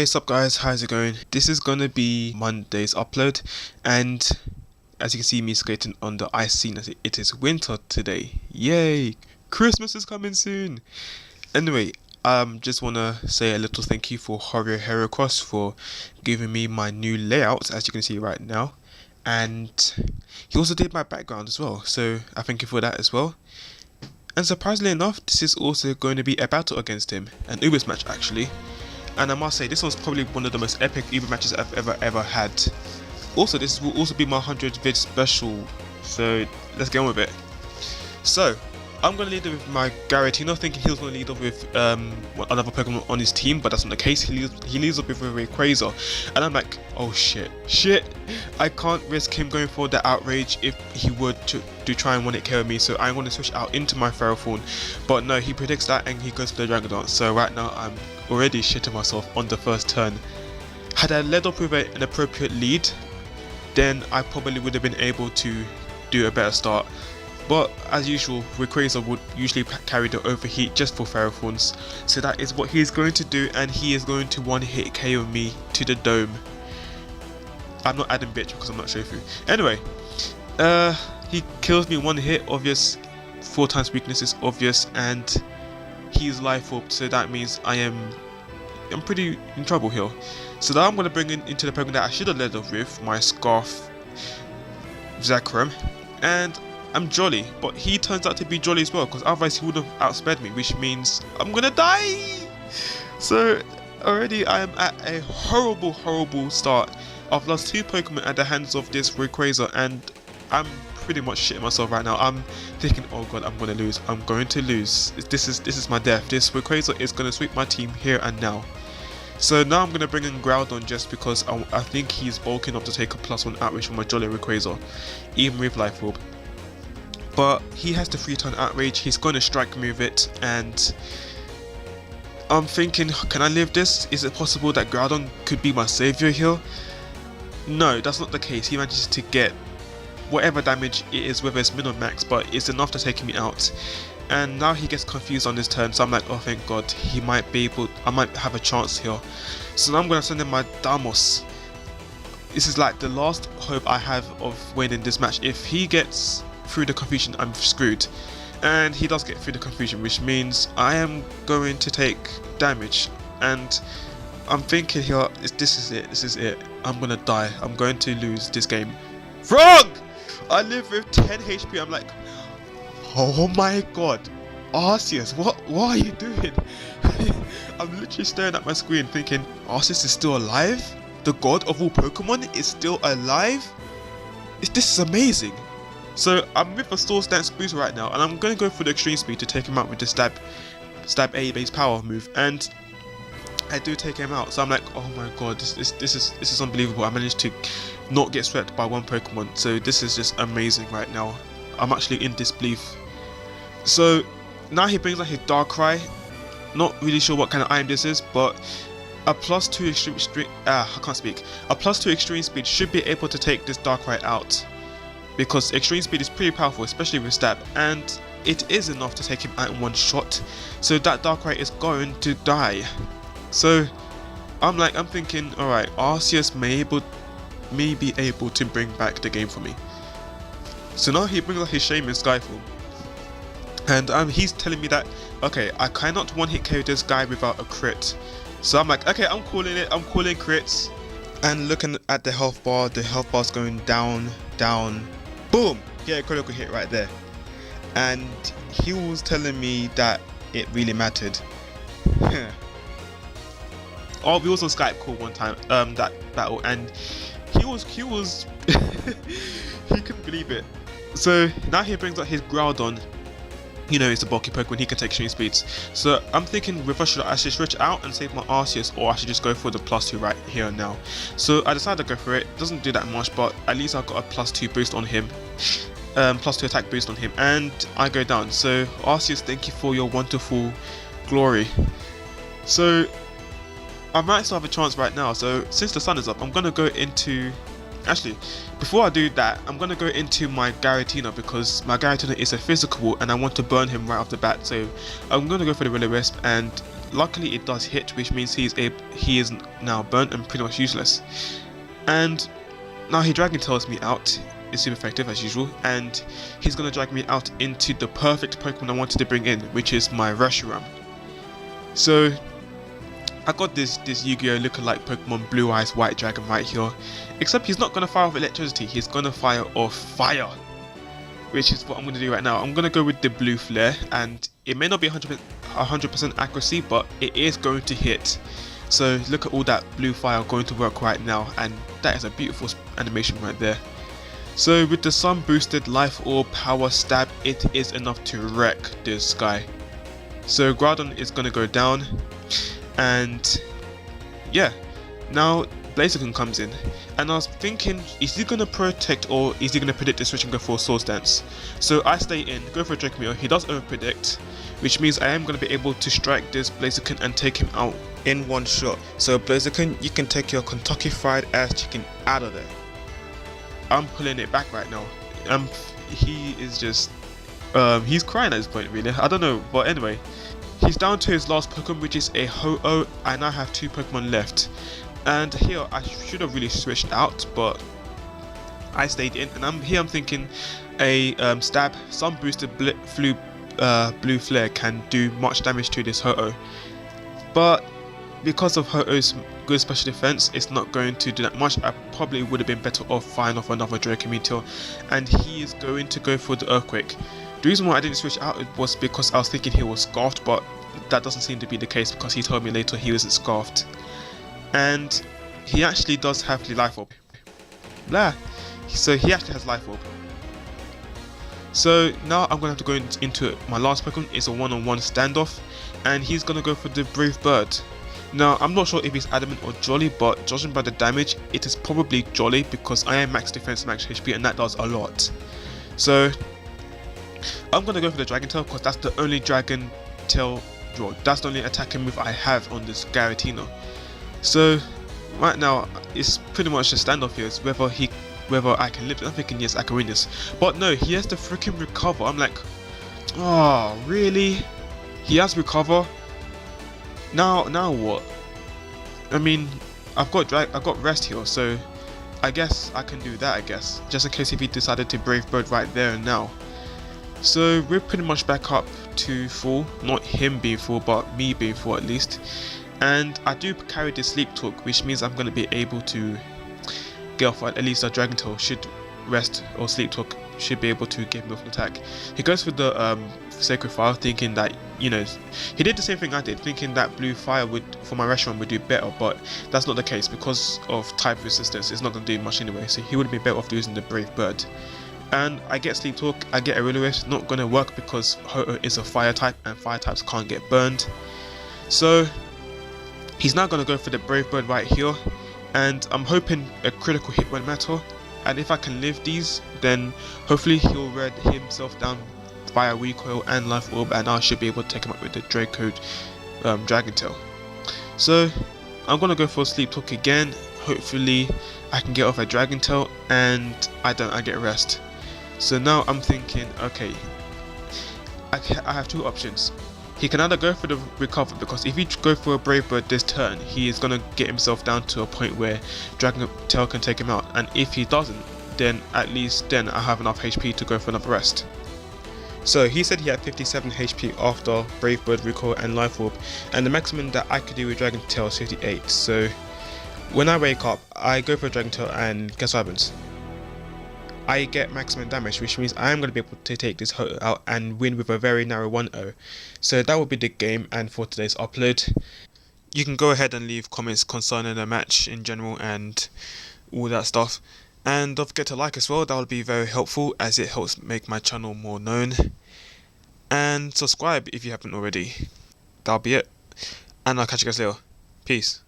Hey, sup guys, how's it going? This is gonna be Monday's upload, and as you can see me skating on the ice scene as it is winter today. Yay! Christmas is coming soon! Anyway, just wanna say a little thank you for HoriaHeracross for giving me my new layout, as you can see right now. And he also did my background as well, so I thank you for that as well. And surprisingly enough, this is also going to be a battle against him, an Ubers match actually. And I must say, this one's probably one of the most epic Uber matches I've ever had. Also, this will also be my 100 vid special, so let's get on with it. So, I'm going to lead off with my Garatina, thinking he was going to lead off with another Pokemon on his team, but that's not the case. He leads off with a Rayquaza, and I'm like, oh shit, I can't risk him going for the outrage if he would to try and one-hit KO me, so I'm going to switch out into my Ferrothorn. But no, he predicts that and he goes for the Dragon Dance, so right now I'm already shitting myself on the first turn. Had I led off with an appropriate lead, then I probably would have been able to do a better start. But as usual, Rayquaza would usually carry the overheat just for Ferrothorns, so that is what he's going to do, and he is going to one-hit KO me to the dome. I'm not adding bitch because I'm not Shofu. Anyway, he kills me one hit, obvious. 4 times weakness is obvious, and he's life orb, so that means I'm pretty in trouble here. So now I'm going to bring into the Pokemon that I should have led off with, my Scarf Zekrom, and I'm jolly, but he turns out to be jolly as well, because otherwise he would have outsped me, which means I'm gonna die. So already I am at a horrible start. I've lost 2 Pokemon at the hands of this Rayquaza, and I'm pretty much shitting myself right now. I'm thinking, oh god, I'm going to lose. This is my death. This Rayquaza is going to sweep my team here and now. So now I'm going to bring in Groudon just because I think he's bulking up to take a +1 outrage from my jolly Rayquaza, even with Life Orb. But he has the 3-turn outrage, he's going to strike move it, and I'm thinking, can I live this? Is it possible that Groudon could be my savior here? No, that's not the case. He manages to get whatever damage it is, whether it's min or max, but it's enough to take me out. And now he gets confused on this turn, so I'm like, oh thank god, I might have a chance here. So now I'm going to send in my Damos. This is like the last hope I have of winning this match. If he gets through the confusion, I'm screwed. And he does get through the confusion, which means I am going to take damage. And I'm thinking here, this is it. I'm gonna die. I'm going to lose this game. Wrong! I live with 10 HP. I'm like, oh my god, Arceus, what are you doing? I'm literally staring at my screen thinking, Arceus is still alive? The god of all Pokemon is still alive? This is amazing. So I'm with a Soul Stance boost right now, and I'm going to go for the extreme speed to take him out with the stab A base power move, and I do take him out. So I'm like, oh my god, this is unbelievable. I managed to not get swept by 1 Pokemon, so this is just amazing right now. I'm actually in disbelief. So now he brings out his Darkrai. Not really sure what kind of item this is, but a +2 extreme speed should be able to take this Darkrai out, because extreme speed is pretty powerful, especially with stab, and it is enough to take him out in 1 shot. So that Darkrai is going to die. So I'm thinking, alright, Arceus may be able to bring back the game for me. So now he brings out his Shaman Skyfall, and he's telling me that, okay, I cannot one-hit KO this guy without a crit. So I'm like, okay, I'm calling it, I'm calling crits. And looking at the health bar's going down, boom, get a critical hit right there. And he was telling me that it really mattered. Oh, we was on Skype call one time, that battle, and he was he couldn't believe it. So now he brings out his Groudon. You know, it's a bulky Pokemon, he can take extreme speeds. So I'm thinking whether I should switch out and save my Arceus, or I should just go for the +2 right here and now. So I decided to go for it. Doesn't do that much, but at least I got a +2 boost on him. +2 attack boost on him, and I go down. So Arceus, thank you for your wonderful glory. So I might still have a chance right now. So since the sun is up, I'm gonna go into, actually before I do that, I'm gonna go into my Garatina, because my Garatina is a physical and I want to burn him right off the bat. So I'm gonna go for the Will-O-Wisp and Luckily it does hit, which means he is now burnt and pretty much useless. And now he Dragon Tails me out. It's super effective as usual, and he's gonna drag me out into the perfect Pokemon I wanted to bring in, which is my Reshiram. So I got this Yu-Gi-Oh lookalike Pokemon Blue Eyes White Dragon right here, except he's not gonna fire off electricity, he's gonna fire off fire, which is what I'm gonna do right now. I'm gonna go with the Blue Flare, and it may not be 100% accuracy, but it is going to hit. So look at all that blue fire going to work right now, and that is a beautiful animation right there. So with the Sun boosted Life Orb Power Stab, it is enough to wreck this guy. So Groudon is going to go down, and yeah, now Blaziken comes in, and I was thinking, is he going to protect or is he going to predict the switch and go for a Swords Dance? So I stay in, go for a Drake Meteor. He does over predict, which means I am going to be able to strike this Blaziken and take him out in one shot. So Blaziken, you can take your Kentucky Fried Ass Chicken out of there. I'm pulling it back right now. He is just he's crying at this point, really. I don't know, but anyway, he's down to his last Pokemon, which is a Ho-Oh. I now have 2 Pokemon left, and here I should have really switched out, but I stayed in, and I'm thinking a stab, Sun boosted Blue Flare can do much damage to this Ho-Oh, but because of Ho-Oh's good special defense, it's not going to do that much. I probably would have been better off firing off another Draco Meteor, and he is going to go for the Earthquake. The reason why I didn't switch out was because I was thinking he was scarfed, but that doesn't seem to be the case because he told me later he wasn't scarfed. And he actually does have the Life Orb. Blah. So he actually has Life Orb. So now I'm going to have to go into my last Pokemon. It's a one-on-one standoff, and he's going to go for the Brave Bird. Now, I'm not sure if he's Adamant or Jolly, but judging by the damage, it is probably Jolly because I am max defense, max HP, and that does a lot. So, I'm going to go for the Dragon Tail because that's the only Dragon Tail draw. That's the only attacking move I have on this Giratina. So, right now, it's pretty much a standoff here. It's whether I can live it. I'm thinking, yes, I can win this. But no, he has to freaking recover. I'm like, oh, really? He has recover? Now what? I mean, I've got rest here, so I guess I can do that, I guess. Just in case if he decided to Brave Bird right there and now. So we're pretty much back up to full. Not him being full, but me being full at least. And I do carry the Sleep Talk, which means I'm going to be able to get off at least a Dragon Tail should rest, or Sleep Talk should be able to give him off an attack. He goes for the Sacred Fire, thinking that, you know, he did the same thing I did, thinking that Blue Fire would, for my Reshiram, would do better, but that's not the case because of type resistance. It's not going to do much anyway, so he would be better off using the Brave Bird. And I get Sleep Talk, I get Aurelius, not going to work because Ho-Oh is a fire type and fire types can't get burned. So he's now going to go for the Brave Bird right here, and I'm hoping a critical hit won't matter, and if I can live these, then hopefully he'll red himself down via Recoil and Life Orb, and I should be able to take him up with the Draco Dragon Tail. So I'm gonna go for Sleep Talk again. Hopefully I can get off a Dragon Tail, and I get rest. So now I'm thinking, okay, I have 2 options. He can either go for the recover, because if he go for a Brave Bird this turn, he is gonna get himself down to a point where Dragon Tail can take him out, and if he doesn't, then at least then I have enough HP to go for another rest. So he said he had 57 HP after Brave Bird, Recoil and Life Orb, and the maximum that I could do with Dragon Tail is 58. So when I wake up, I go for Dragon Tail, and guess what happens? I get maximum damage, which means I am going to be able to take this Ho-Oh out and win with a very narrow 1-0. So that will be the game and for today's upload. You can go ahead and leave comments concerning the match in general and all that stuff. And don't forget to like as well, that would be very helpful as it helps make my channel more known. And subscribe if you haven't already. That'll be it. And I'll catch you guys later. Peace.